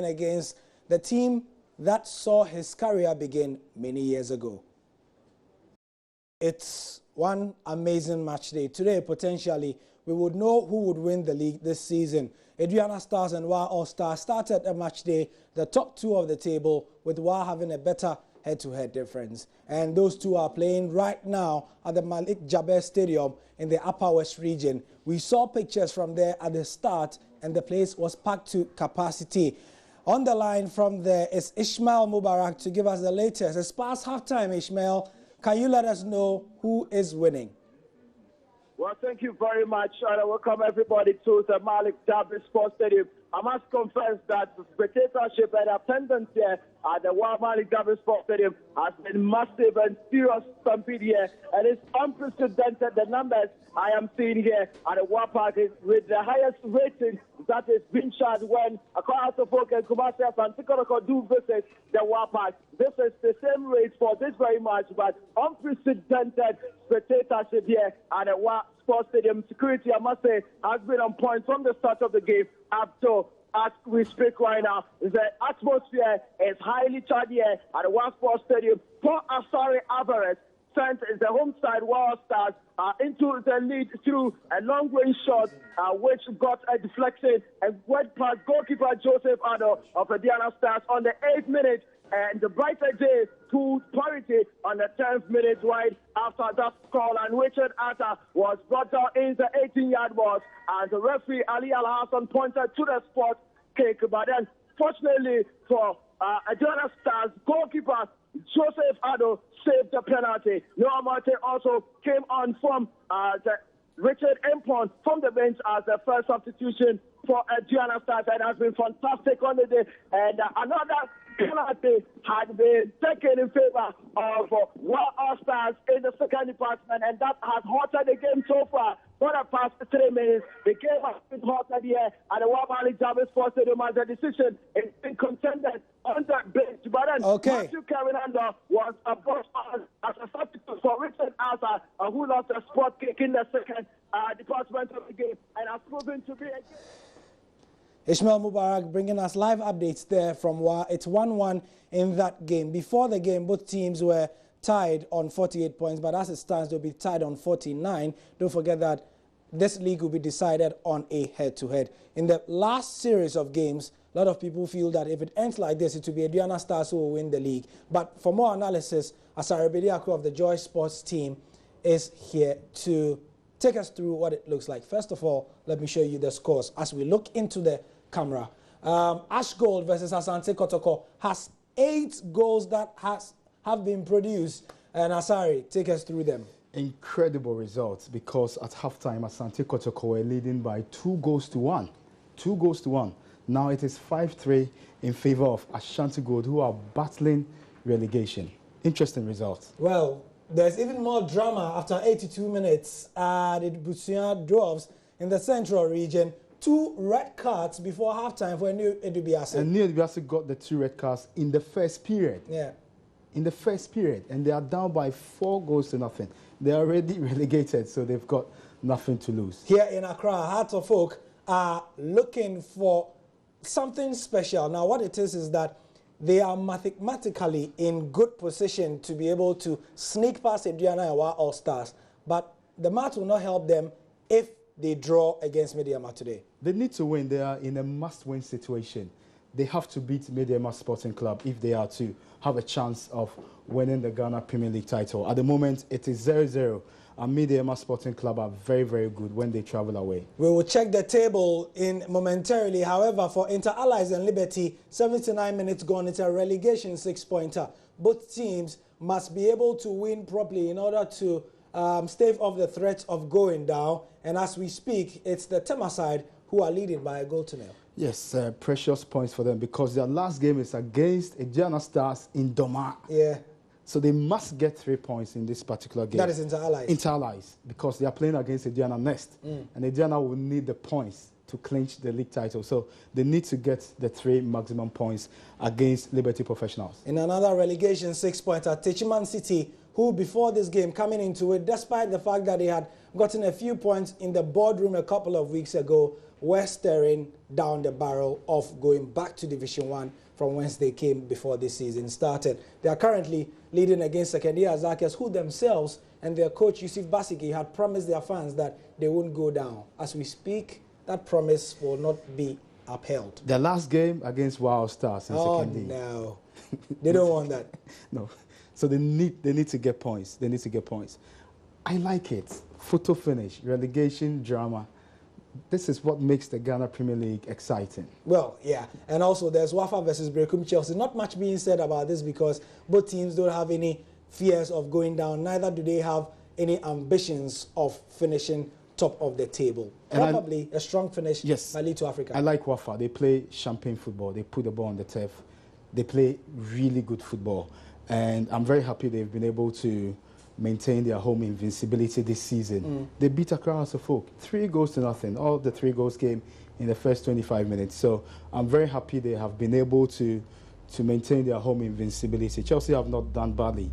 against the team that saw his career begin many years ago. It's one amazing match day. Today, potentially, we would know who would win the league this season. Aduana Stars and WA All-Stars started a match day, the top two of the table, with WA having a better head-to-head difference. And those two are playing right now at the Malik Jaber Stadium in the Upper West region. We saw pictures from there at the start, and the place was packed to capacity. On the line from there is Ishmael Mubarak to give us the latest. It's past halftime, Ishmael. Can you let us know who is winning? Well, thank you very much, and I welcome everybody to the Malik Jaber Sports Stadium. I must confess that the spectatorship and attendance here at the Malik Jaber Sports Stadium has been massive and serious stampede here, and it's unprecedented. The numbers I am seeing here at the War Park is with the highest rating that is being charged when Accra Folk and Kumasi and Tikotoko do visit the War Park. This is the same rate for this very match, but unprecedented spectatorship here at the War Sports Stadium. Security, I must say, has been on point from the start of the game up to as we speak right now. The atmosphere is highly charged here at the War Sports Stadium. For Asare Alvarez sent the home side War Stars into the lead through a long-range shot, which got a deflection and went past goalkeeper Joseph Ado of the Aduana Stars on the 8th minute. And the brighter day to parity on the 10th minute right after that score, and Richard Atta was brought down in the 18-yard box, and the referee Ali Al-Hassan pointed to the spot kick. But then, fortunately for Aduana Stars, goalkeeper Joseph Ado saved the penalty. Noah Marte also came on from the Richard Empon from the bench as the first substitution for Aduana Stars, and has been fantastic on the day. And another penalty had been taken in favor of All Stars in the second department, and that has halted the game so far. For the past 3 minutes, the game has been halted here at the Malik Jaber Sports Stadium, as the decision is being contended on the bench. But then Matthew Karinanda was brought on as a substitute for Richard Asa, who lost a spot kick in the second department of the game, and has proven to be a game. Ishmael Mubarak bringing us live updates there from WA. It's 1-1 in that game. Before the game, both teams were tied on 48 points, but as it stands, they'll be tied on 49. Don't forget that this league will be decided on a head-to-head. In the last series of games, a lot of people feel that if it ends like this, it will be Aduana Stars who will win the league. But for more analysis, Asare Bediako of the Joy Sports team is here to take us through what it looks like. First of all, let me show you the scores as we look into the camera. Ash Gold versus Asante Kotoko has 8 goals that have been produced. And Asari, take us through them. Incredible results, because at halftime, Asante Kotoko were leading by 2 goals to 1. 2 goals to 1. Now it is 5-3 in favor of Ashanti Gold, who are battling relegation. Interesting results. Well, there's even more drama after 82 minutes at the Busia Dwarves in the central region. 2 red cards before halftime for New Edubiase. And New Edubiase got the 2 red cards in the first period. Yeah. In the first period. And they are down by 4 goals to nothing. They are already relegated, so they've got nothing to lose. Here in Accra, Hearts of Oak are looking for something special. Now, what it is that they are mathematically in good position to be able to sneak past Aduana and WA All-Stars. But the match will not help them if they draw against Mediama today. They need to win. They are in a must-win situation. They have to beat Mediama Sporting Club if they are to have a chance of winning the Ghana Premier League title. At the moment, it is 0-0. And Mediama Sporting Club are very, very good when they travel away. We will check the table in momentarily. However, for Inter Allies and Liberty, 79 minutes gone. It's a relegation 6-pointer. Both teams must be able to win properly in order to stave off the threat of going down. And as we speak, it's the Tema side who are leading by a goal to nil. Yes, precious points for them, because their last game is against Aduana Stars in Doma. Yeah. So they must get 3 points in this particular game. That is Inter Allies. Inter Allies, because they are playing against Aduana next. And Aduana will need the points to clinch the league title. So they need to get the 3 maximum points against Liberty Professionals. In another relegation 6-pointer, Techiman City, who before this game coming into it, despite the fact that they had gotten a few points in the boardroom a couple of weeks ago, were staring down the barrel of going back to Division 1 from whence they came before this season started. They are currently leading against Sekondia Azakes, who themselves and their coach Yusuf Basigi had promised their fans that they won't go down. As we speak, that promise will not be upheld. The last game against Wild Stars in Sekondia. No. They don't want that. No. So they need to get points. They need to get points. I like it. Photo finish, relegation drama. This is what makes the Ghana Premier League exciting. Well, yeah. And also there's Wafa versus Berekum Chelsea. Not much being said about this because both teams don't have any fears of going down. Neither do they have any ambitions of finishing top of the table. Probably a strong finish might lead to Africa. I like Wafa. They play champagne football. They put the ball on the turf. They play really good football. And I'm very happy they've been able to maintain their home invincibility this season. They beat Accra House of Folk 3-0. All the 3 goals came in the first 25 minutes. So I'm very happy they have been able to maintain their home invincibility. Chelsea have not done badly.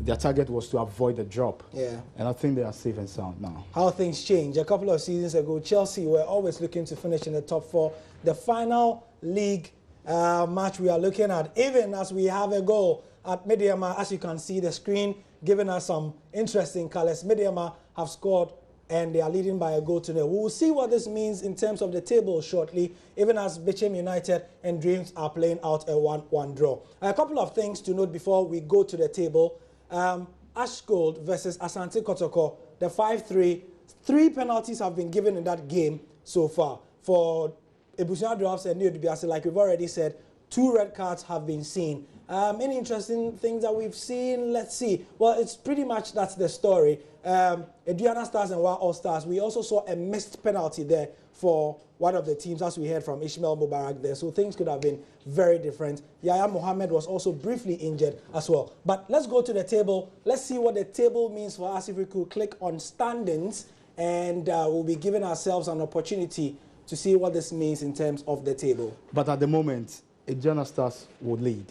Their target was to avoid a drop. Yeah. And I think they are safe and sound now. How things change. A couple of seasons ago, Chelsea were always looking to finish in the top 4. The final league match we are looking at, even as we have a goal at Medeama, as you can see the screen giving us some interesting colors. Medeama have scored and they are leading by a goal to nil. We will see what this means in terms of the table shortly, even as Bechem United and Dreams are playing out a 1-1 draw. A couple of things to note before we go to the table. Ash Gold versus Asante Kotoko, the 5-3. 3 penalties have been given in that game so far. For Ebusua Drafts and New Dubiase, like we've already said, 2 red cards have been seen. Any interesting things that we've seen? Let's see. Well, it's pretty much that's the story. Aduana Stars and Wa All Stars, we also saw a missed penalty there for one of the teams, as we heard from Ishmael Mubarak there. So things could have been very different. Yaya Mohammed was also briefly injured as well. But let's go to the table. Let's see what the table means for us if we could click on standings, and we'll be giving ourselves an opportunity to see what this means in terms of the table. But at the moment, Aduana Stars would lead,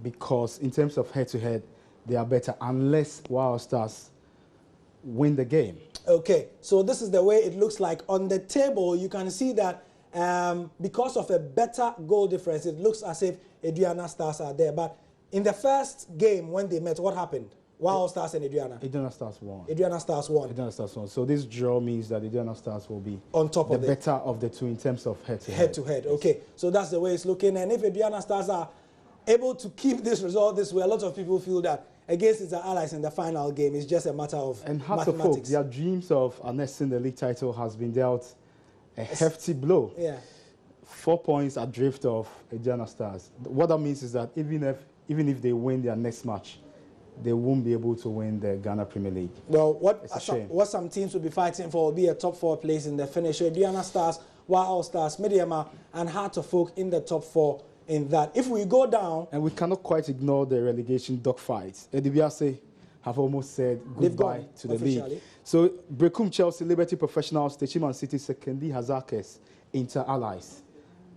because in terms of head-to-head, they are better unless Wild Stars win the game. Okay, so this is the way it looks like. On the table, you can see that because of a better goal difference, it looks as if Aduana Stars are there. But in the first game when they met, what happened? Wild Stars and Aduana. Aduana Stars won. Aduana Stars won. Aduana Stars won. So this draw means that Aduana Stars will be on top of the better of the two in terms of head-to-head. Head-to-head, okay. So that's the way it's looking. And if Aduana Stars are able to keep this result this way, a lot of people feel that against its allies in the final game, it's just a matter of mathematics. Their dreams of annexing the league title has been dealt a hefty blow. Yeah. 4 points adrift of Aduana Stars. What that means is that even if they win their next match, they won't be able to win the Ghana Premier League. Well, what some teams will be fighting for will be a top 4 place in the finish. Aduana Stars, Wild Stars, Medeama, and Heart of Folk in the top 4 in that. If we go down... And we cannot quite ignore the relegation dogfights. Edibiase have almost said goodbye to the league. So, Berekum Chelsea, Liberty Professionals, Techiman City, Sekondi Hazakes, Inter Allies.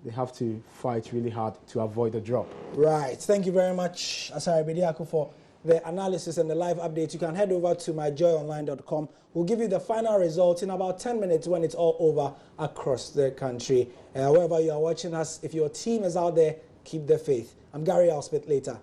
They have to fight really hard to avoid the drop. Right. Thank you very much, Asari Bediako, for the analysis and the live update. You can head over to myjoyonline.com. We'll give you the final results in about 10 minutes when it's all over across the country. Wherever you are watching us, if your team is out there, keep the faith. I'm Gary. I'll spit later.